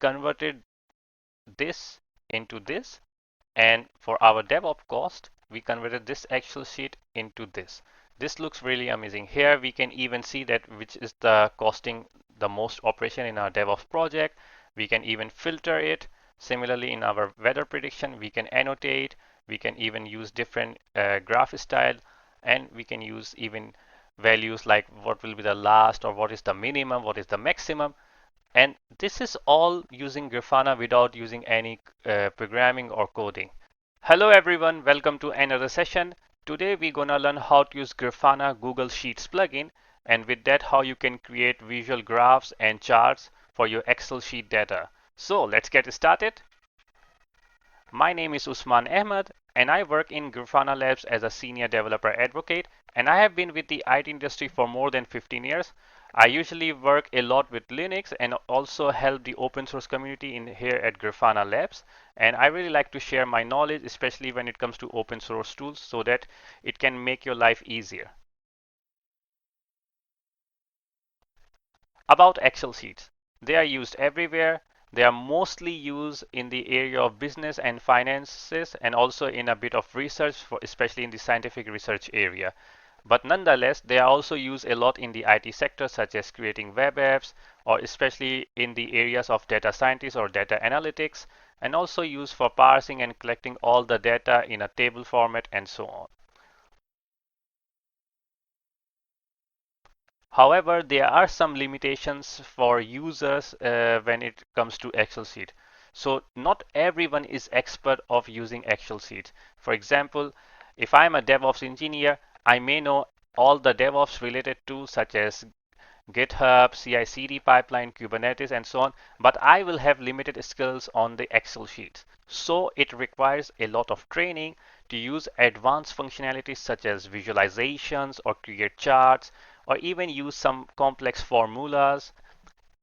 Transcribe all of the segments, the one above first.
converted this into this, and for our DevOps cost, we converted this Excel sheet into this. This looks really amazing. Here we can even see that which is the costing the most operation in our DevOps project. We can even filter it. Similarly, in our weather prediction, we can annotate. We can even use different graph style, and we can use even values like what will be the last, or what is the minimum, what is the maximum. And this is all using Grafana without using any programming or coding. Hello everyone, welcome to another session. Today we're gonna learn how to use Grafana Google Sheets plugin, and with that how you can create visual graphs and charts for your Excel sheet data. So let's get started. My name is Usman Ahmed and I work in Grafana Labs as a senior developer advocate, and I have been with the IT industry for more than 15 years. I usually work a lot with Linux and also help the open source community in here at Grafana Labs. And I really like to share my knowledge, especially when it comes to open source tools, so that it can make your life easier. About Excel sheets. They are used everywhere. They are mostly used in the area of business and finances, and also in a bit of research, especially in the scientific research area. But nonetheless, they are also used a lot in the IT sector, such as creating web apps, or especially in the areas of data scientists or data analytics, and also used for parsing and collecting all the data in a table format and so on. However, there are some limitations for users when it comes to Excel sheet. So not everyone is expert of using Excel sheets. For example, if I'm a DevOps engineer, I may know all the DevOps related tools such as GitHub, CI/CD pipeline, Kubernetes, and so on, but I will have limited skills on the Excel sheets. So it requires a lot of training to use advanced functionalities such as visualizations or create charts or even use some complex formulas.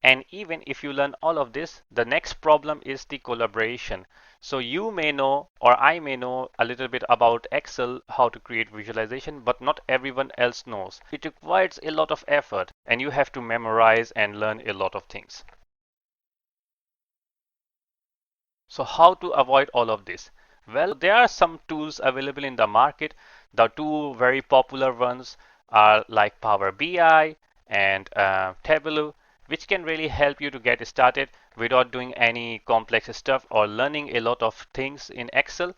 And even if you learn all of this, the next problem is the collaboration. So you may know, or I may know a little bit about Excel, how to create visualization, but not everyone else knows. It requires a lot of effort and you have to memorize and learn a lot of things. So how to avoid all of this? Well, there are some tools available in the market. The two very popular ones are like Power BI and Tableau, which can really help you to get started without doing any complex stuff or learning a lot of things in Excel.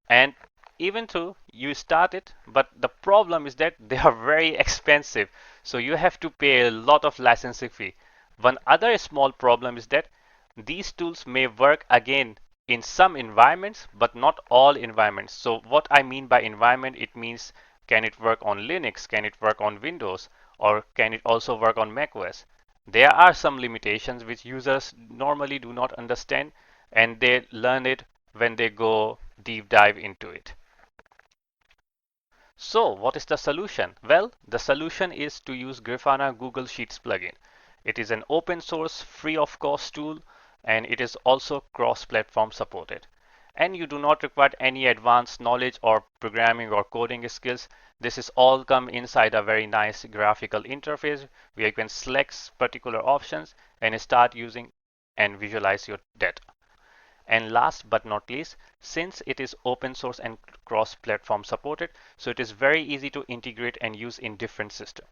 And even though you start it, but the problem is that they are very expensive. So you have to pay a lot of licensing fee. One other small problem is that these tools may work again in some environments, but not all environments. So what I mean by environment, it means can it work on Linux? Can it work on Windows? Or can it also work on macOS? There are some limitations which users normally do not understand, and they learn it when they go deep dive into it. So what is the solution? Well, the solution is to use Grafana Google Sheets plugin. It is an open source, free of cost tool, and it is also cross-platform supported. And you do not require any advanced knowledge or programming or coding skills. This is all come inside a very nice graphical interface where you can select particular options and start using and visualize your data. And last but not least, since it is open source and cross-platform supported, so it is very easy to integrate and use in different systems.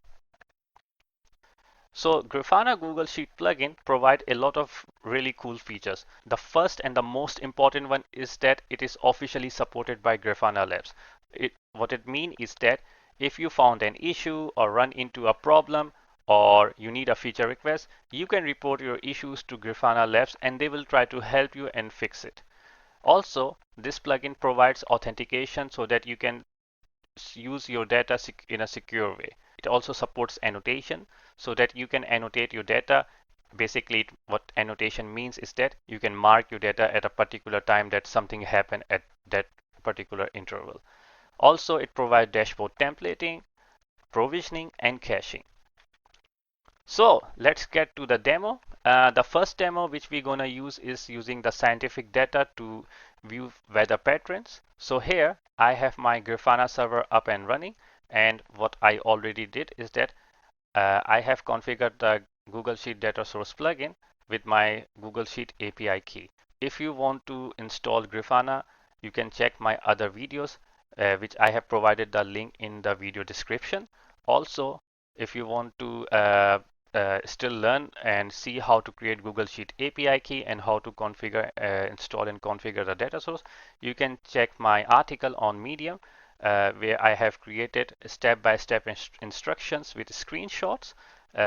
So Grafana Google Sheet plugin provide a lot of really cool features. The first and the most important one is that it is officially supported by Grafana Labs. What it means is that if you found an issue or run into a problem or you need a feature request, you can report your issues to Grafana Labs and they will try to help you and fix it. Also, this plugin provides authentication so that you can use your data in a secure way. It also supports annotation so that you can annotate your data. Basically, what annotation means is that you can mark your data at a particular time that something happened at that particular interval. Also, it provides dashboard templating, provisioning, and caching. So let's get to the demo. The first demo which we're gonna use is using the scientific data to view weather patterns. So here I have my Grafana server up and running, and what I already did is that I have configured the Google Sheet Data Source plugin, with my Google Sheet API key. If you want to install Grafana, you can check my other videos, which I have provided the link in the video description. Also, if you want to still learn and see how to create Google Sheet API key and how to configure, install and configure the data source, you can check my article on Medium, where I have created step-by-step instructions with screenshots,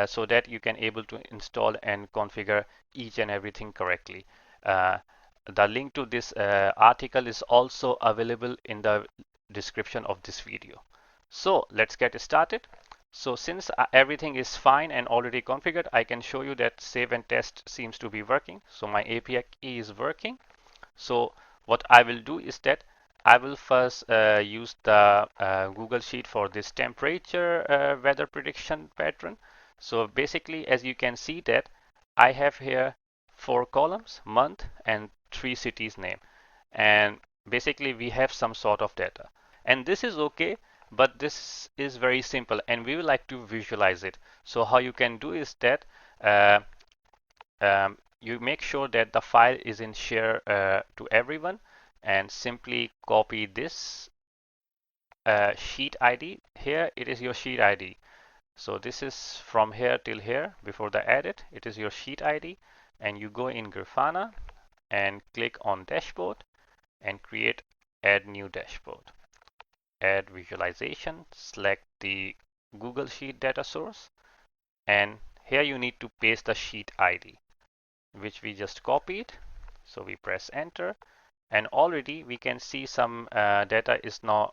so that you can able to install and configure each and everything correctly. The link to this article is also available in the description of this video. So let's get started. So since everything is fine and already configured, I can show you that save and test seems to be working. So my API key is working. So what I will do is that I will first use the Google Sheet for this temperature weather prediction pattern. So basically, as you can see that I have here 4 columns, month and 3 cities name. And basically we have some sort of data. And this is okay, but this is very simple and we would like to visualize it. So how you can do is that you make sure that the file is in share to everyone and simply copy this sheet ID. Here it is your sheet ID. So this is from here till here before the edit. It is your sheet ID and you go in Grafana and click on dashboard and create add new dashboard. Add visualization, select the Google Sheet data source and here you need to paste the sheet ID, which we just copied. So we press enter and already we can see some data is now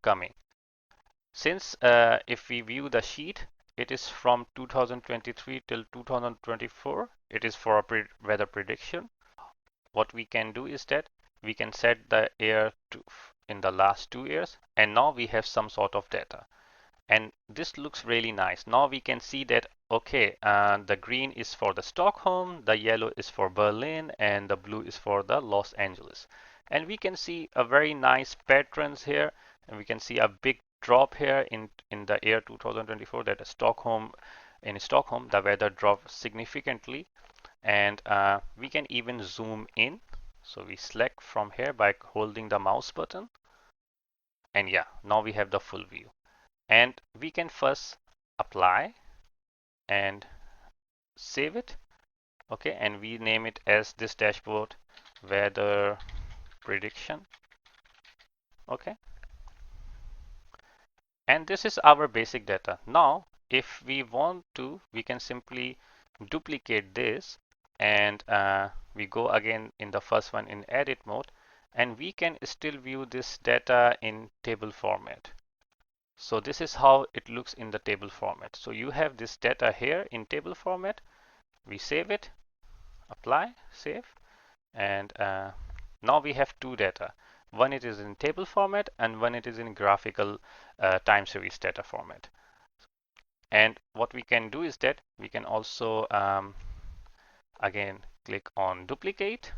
coming. Since if we view the sheet, it is from 2023 till 2024. It is for a weather prediction. What we can do is that we can set the year to in the last 2 years and now we have some sort of data. And this looks really nice. Now we can see that, okay, the green is for the Stockholm, the yellow is for Berlin, and the blue is for the Los Angeles. And we can see a very nice patterns here, and we can see a big drop here in the year 2024 that in Stockholm, the weather dropped significantly. And we can even zoom in. So we select from here by holding the mouse button. And yeah, now we have the full view. And we can first apply and save it. Okay, and we name it as this dashboard weather prediction. Okay, and this is our basic data. Now if we want to, we can simply duplicate this and we go again in the first one in edit mode and we can still view this data in table format. So this is how it looks in the table format. So you have this data here in table format. We save it, apply, save, and now we have 2 data. One it is in table format and one it is in graphical time series data format. And what we can do is that we can also again click on duplicate.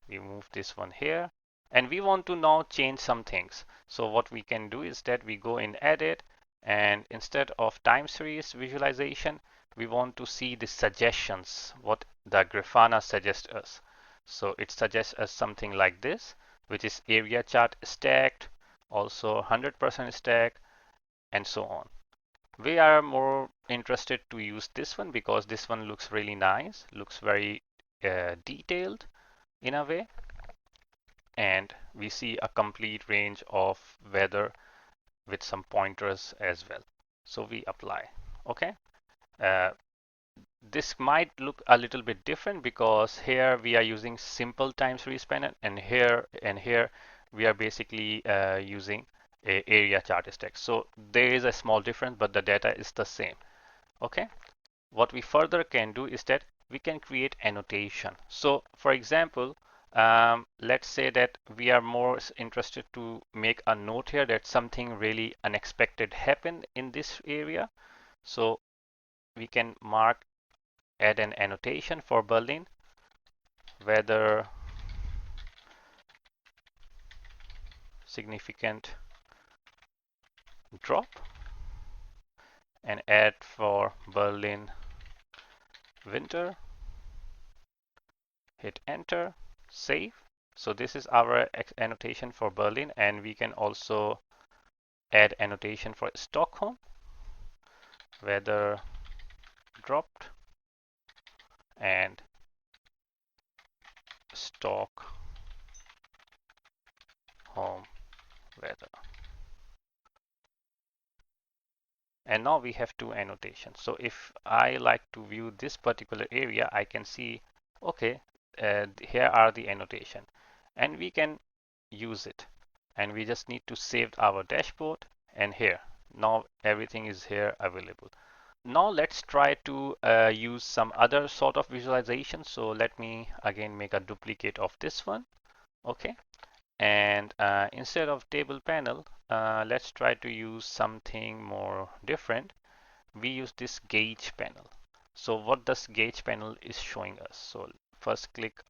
We move this one here and we want to now change some things. So what we can do is that we go in edit and instead of time series visualization, we want to see the suggestions, what the Grafana suggests us. So it suggests us something like this, which is area chart stacked, also 100% stack, and so on. We are more interested to use this one because this one looks really nice, looks very detailed in a way. And we see a complete range of weather with some pointers as well. So we apply. Okay. This might look a little bit different because here we are using simple time series span and here we are basically using a area chart stack. So there is a small difference, but the data is the same. Okay. What we further can do is that we can create annotation. So for example, let's say that we are more interested to make a note here that something really unexpected happened in this area. So we can add an annotation for Berlin, weather significant drop, and add for Berlin winter hit enter, save. So this is our annotation for Berlin, and we can also add annotation for Stockholm, weather dropped, and Stockholm weather. And now we have two annotations. So if I like to view this particular area, I can see, okay, here are the annotation, and we can use it. And we just need to save our dashboard, and here, now everything is here available. Now let's try to use some other sort of visualization. So let me again make a duplicate of this one. Okay. And instead of table panel, let's try to use something more different. We use this gauge panel. So what does gauge panel is showing us? So first click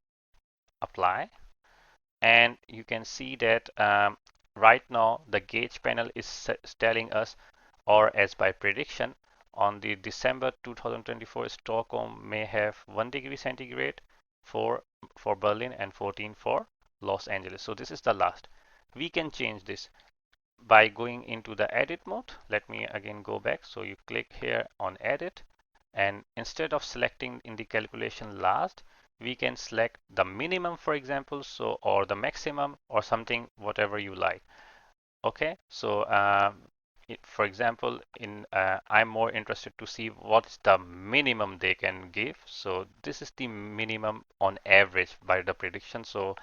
apply, and you can see that right now the gauge panel is telling us, or as by prediction, on the December 2024, Stockholm may have 1 degree centigrade for Berlin and 14 for Los Angeles. So this is the last. We can change this by going into the edit mode. Let me again go back. So you click here on edit, and instead of selecting in the calculation last, we can select the minimum, for example, so or the maximum or something, whatever you like. Okay, so for example, I'm more interested to see what's the minimum they can give. So this is the minimum on average by the prediction. So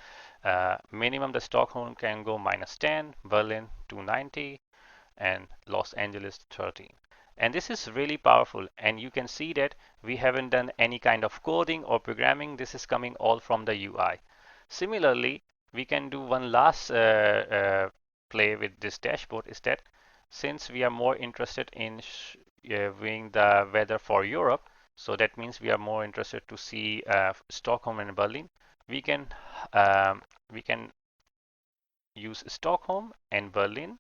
minimum the Stockholm can go -10, Berlin 290, and Los Angeles 13. And this is really powerful. And you can see that we haven't done any kind of coding or programming. This is coming all from the UI. Similarly, we can do one last play with this dashboard, is that since we are more interested in viewing the weather for Europe, so that means we are more interested to see Stockholm and Berlin, we can use Stockholm and Berlin,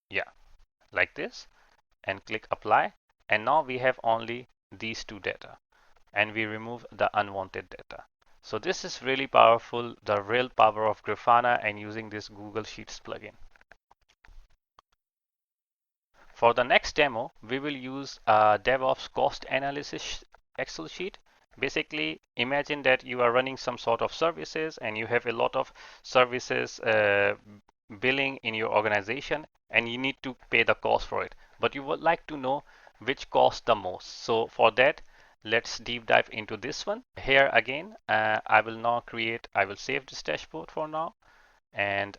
yeah, like this, and click apply. And now we have only these two data, and we remove the unwanted data. So this is really powerful, the real power of Grafana and using this Google Sheets plugin. For the next demo, we will use a DevOps cost analysis Excel sheet. Basically, imagine that you are running some sort of services and you have a lot of services billing in your organization, and you need to pay the cost for it. But you would like to know which costs the most. So for that, let's deep dive into this one. Here again, I will save this dashboard for now, and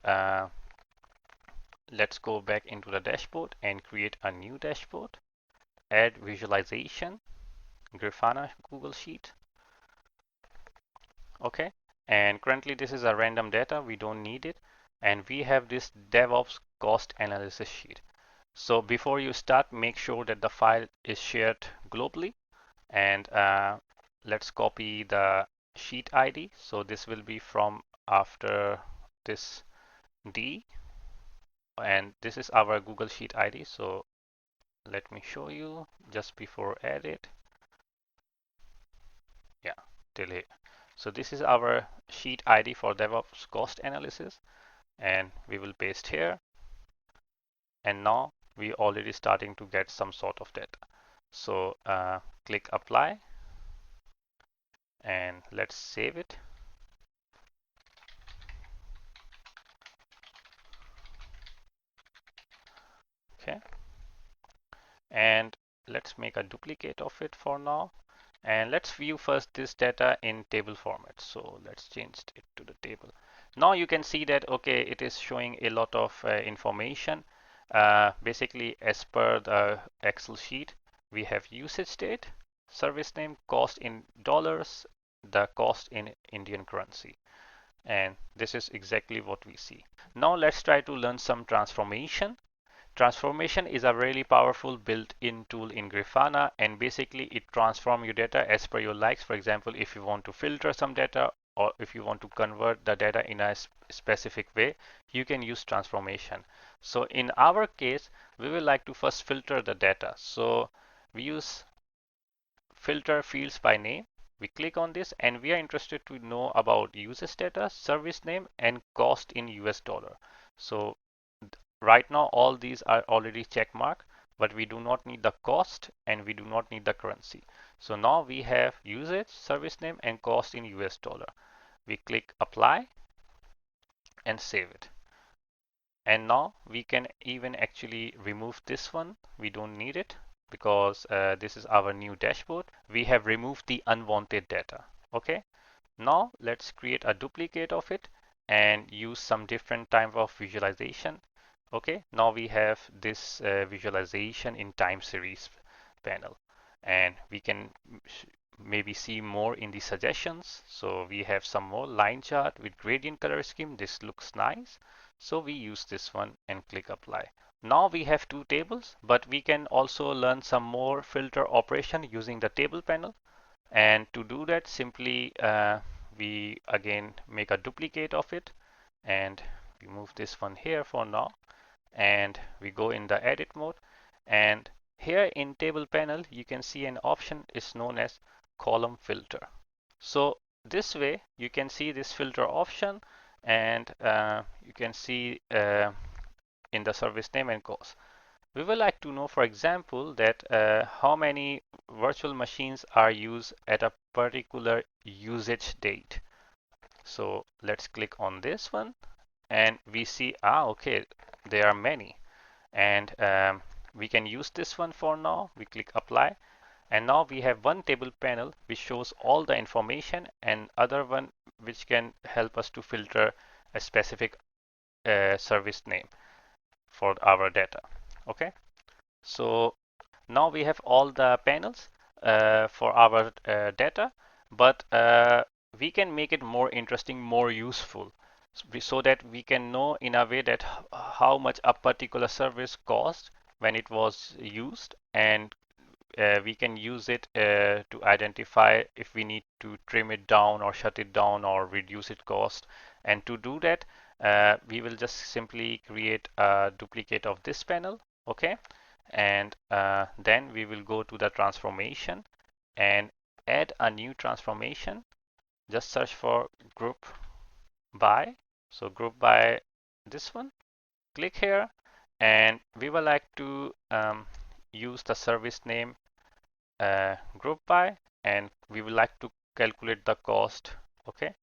let's go back into the dashboard and create a new dashboard. Add visualization, Grafana Google Sheet. Okay, and currently this is a random data, we don't need it, and we have this DevOps cost analysis sheet. So before you start, make sure that the file is shared globally, and let's copy the sheet ID. So this will be from after this D, and this is our Google Sheet ID. So let me show you just before edit. Yeah, till here. So this is our sheet ID for DevOps cost analysis, and we will paste here. And now we already starting to get some sort of data. So click apply, and let's save it. Okay, and let's make a duplicate of it for now, and let's view first this data in table format. So let's change it to the table. Now you can see that, okay, it is showing a lot of information. Basically, as per the Excel sheet, we have usage date, service name, cost in dollars, the cost in Indian currency. And this is exactly what we see. Now let's try to learn some transformation. Transformation is a really powerful built-in tool in Grafana, and basically it transforms your data as per your likes. For example, if you want to filter some data, or if you want to convert the data in a specific way, you can use transformation. So in our case, we will like to first filter the data. So we use filter fields by name. We click on this and we are interested to know about usage data, service name, and cost in US dollar. So right now all these are already check mark, but we do not need the cost and we do not need the currency. So now we have usage, service name, and cost in US dollar. We click apply and save it. And now we can even actually remove this one. We don't need it because this is our new dashboard. We have removed the unwanted data. Okay. Now let's create a duplicate of it and use some different type of visualization. Okay. Now we have this visualization in time series panel, and we can maybe see more in the suggestions. So we have some more line chart with gradient color scheme. This looks nice. So we use this one and click apply. Now we have two tables, but we can also learn some more filter operation using the table panel. And to do that, simply we again make a duplicate of it, and we move this one here for now, and we go in the edit mode. And here in table panel, you can see an option is known as column filter. So this way you can see this filter option, and you can see in the service name and cost. We would like to know, for example, that how many virtual machines are used at a particular usage date. So let's click on this one and we see, okay, there are many. And we can use this one for now. We click apply. And now we have one table panel which shows all the information, and other one which can help us to filter a specific service name for our data. Okay, so now we have all the panels for our data, but we can make it more interesting, more useful, so that we can know in a way that how much a particular service cost when it was used, and we can use it to identify if we need to trim it down or shut it down or reduce its cost. And to do that, we will just simply create a duplicate of this panel. Okay, and then we will go to the transformation and add a new transformation. Just search for group by. So group by this one. Click here, and we would like to use the service name group by, and we would like to calculate the cost. Okay,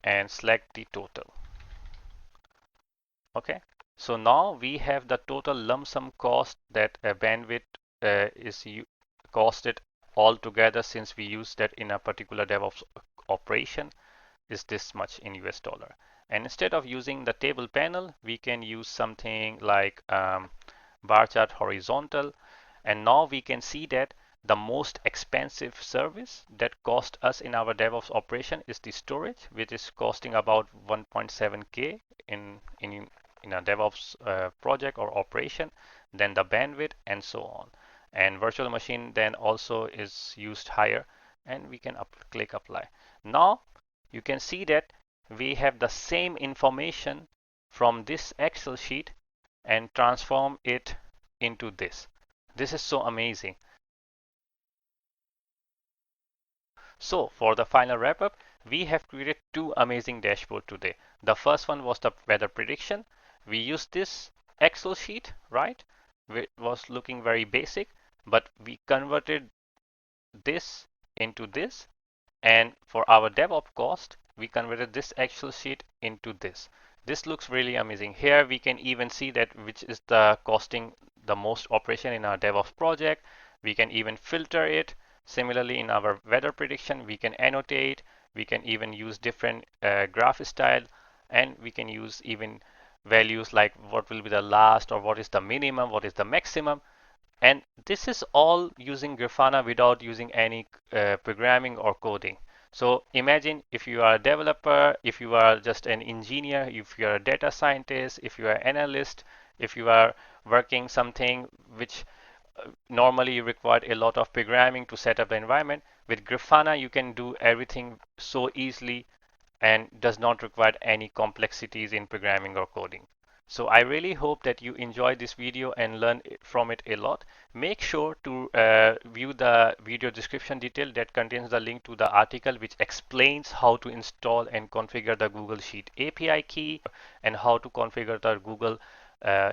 and select the total. Okay, so now we have the total lump sum cost that a bandwidth is costed all together, since we use that in a particular DevOps operation, is this much in US dollar. And instead of using the table panel, we can use something like bar chart horizontal. And now we can see that the most expensive service that cost us in our DevOps operation is the storage, which is costing about 1.7K in a DevOps project or operation, then the bandwidth, and so on. And virtual machine then also is used higher, and we can click apply. Now you can see that we have the same information from this Excel sheet and transform it into this. This is so amazing. So for the final wrap up, we have created two amazing dashboards today. The first one was the weather prediction. We used this Excel sheet, right? It was looking very basic, but we converted this into this. And for our DevOps cost, we converted this Excel sheet into this. This looks really amazing. Here we can even see that which is the costing the most operation in our DevOps project. We can even filter it. Similarly, in our weather prediction, we can annotate. We can even use different graph style, and we can use even values like what will be the last, or what is the minimum, what is the maximum. And this is all using Grafana without using any programming or coding. So imagine if you are a developer, if you are just an engineer, if you are a data scientist, if you are an analyst, if you are working something which normally you require a lot of programming to set up the environment. With Grafana, you can do everything so easily and does not require any complexities in programming or coding. So I really hope that you enjoy this video and learn from it a lot. Make sure to view the video description detail that contains the link to the article which explains how to install and configure the Google Sheet API key and how to configure the Google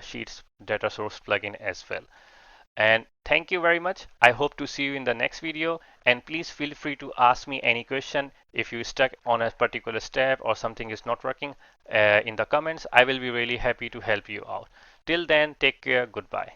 Sheets data source plugin as well. And thank you very much. I hope to see you in the next video. And please feel free to ask me any question. If you stuck on a particular step or something is not working in the comments, I will be really happy to help you out. Till then, take care. Goodbye.